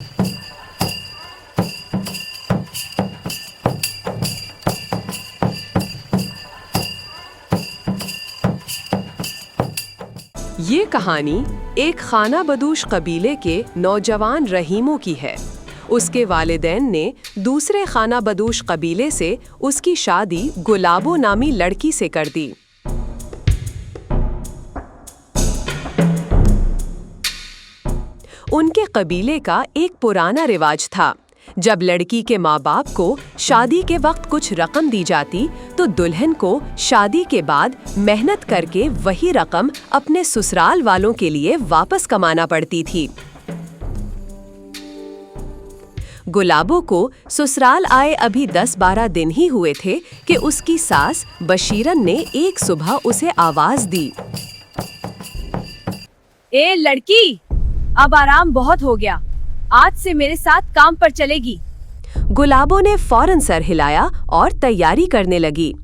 ये कहानी एक खाना बदूश कबीले के नौजवान रहीमों की है। उसके वालिदैन ने दूसरे खाना बदूश कबीले से उसकी शादी गुलाबो नामी लड़की से कर दी। उनके कबीले का एक पुराना रिवाज था, जब लड़की के माँ बाप को शादी के वक्त कुछ रकम दी जाती तो दुल्हन को शादी के बाद मेहनत करके वही रकम अपने ससुराल वालों के लिए वापस कमाना पड़ती थी। गुलाबो को ससुराल आए अभी 10-12 दिन ही हुए थे कि उसकी सास बशीरन ने एक सुबह उसे आवाज दी। ए लड़की, अब आराम बहुत हो गया, आज से मेरे साथ काम पर चलेगी। गुलाबो ने फौरन सर हिलाया और तैयारी करने लगी।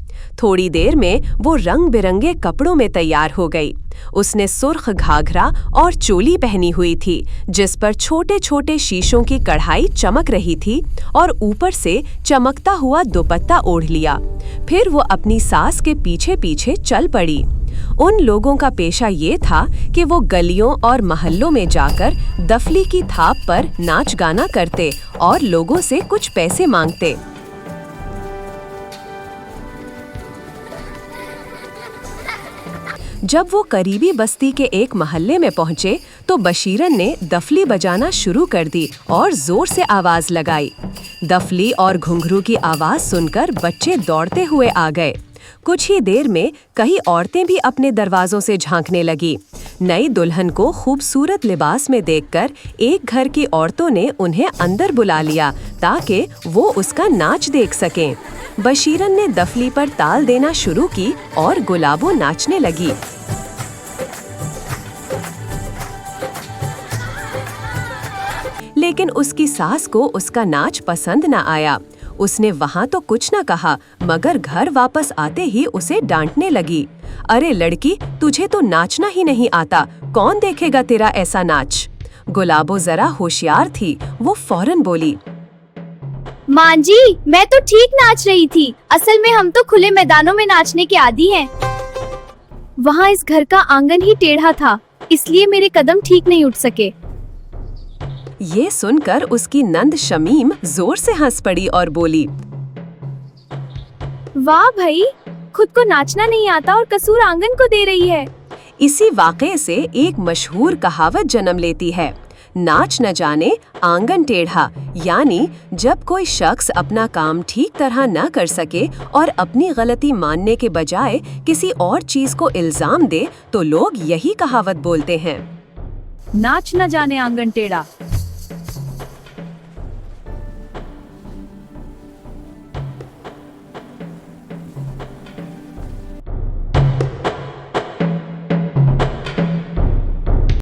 थोड़ी देर में वो रंग बिरंगे कपड़ों में तैयार हो गई। उसने सुर्ख घाघरा और चोली पहनी हुई थी, जिस पर छोटे छोटे शीशों की कढ़ाई चमक रही थी, और ऊपर से चमकता हुआ दुपट्टा ओढ़ लिया। फिर वो अपनी सास के पीछे पीछे चल पड़ी। उन लोगों का पेशा ये था कि वो गलियों और महल्लों में जाकर दफली की थाप पर नाच गाना करते और लोगों से कुछ पैसे मांगते। जब वो करीबी बस्ती के एक मोहल्ले में पहुंचे तो बशीरन ने दफली बजाना शुरू कर दी और जोर से आवाज लगाई। दफली और घुंघरू की आवाज सुनकर बच्चे दौड़ते हुए आ गए। कुछ ही देर में कई औरतें भी अपने दरवाजों से झांकने लगी। नई दुल्हन को खूबसूरत लिबास में देखकर एक घर की औरतों ने उन्हें अंदर बुला लिया ताकि वो उसका नाच देख सकें। बशीरन ने दफली पर ताल देना शुरू की और गुलाबो नाचने लगी। लेकिन उसकी सास को उसका नाच पसंद न आया। उसने वहाँ तो कुछ न कहा, मगर घर वापस आते ही उसे डांटने लगी। अरे लड़की, तुझे तो नाचना ही नहीं आता, कौन देखेगा तेरा ऐसा नाच? गुलाबो जरा होशियार थी, वो फौरन बोली, माँ जी, मैं तो ठीक नाच रही थी। असल में हम तो खुले मैदानों में नाचने के आदी हैं। वहाँ इस घर का आंगन ही टेढ़ा था, इसलिए मेरे कदम ठीक नहीं उठ सके। ये सुनकर उसकी नंद शमीम जोर से हंस पड़ी और बोली, वाह भाई, खुद को नाचना नहीं आता और कसूर आंगन को दे रही है। इसी वाक़े से एक मशहूर कहावत जन्म लेती है, नाच न जाने आंगन टेढ़ा। यानी जब कोई शख्स अपना काम ठीक तरह न कर सके और अपनी गलती मानने के बजाय किसी और चीज को इल्जाम दे तो लोग यही कहावत बोलते हैं, नाच न जाने आंगन टेढ़ा।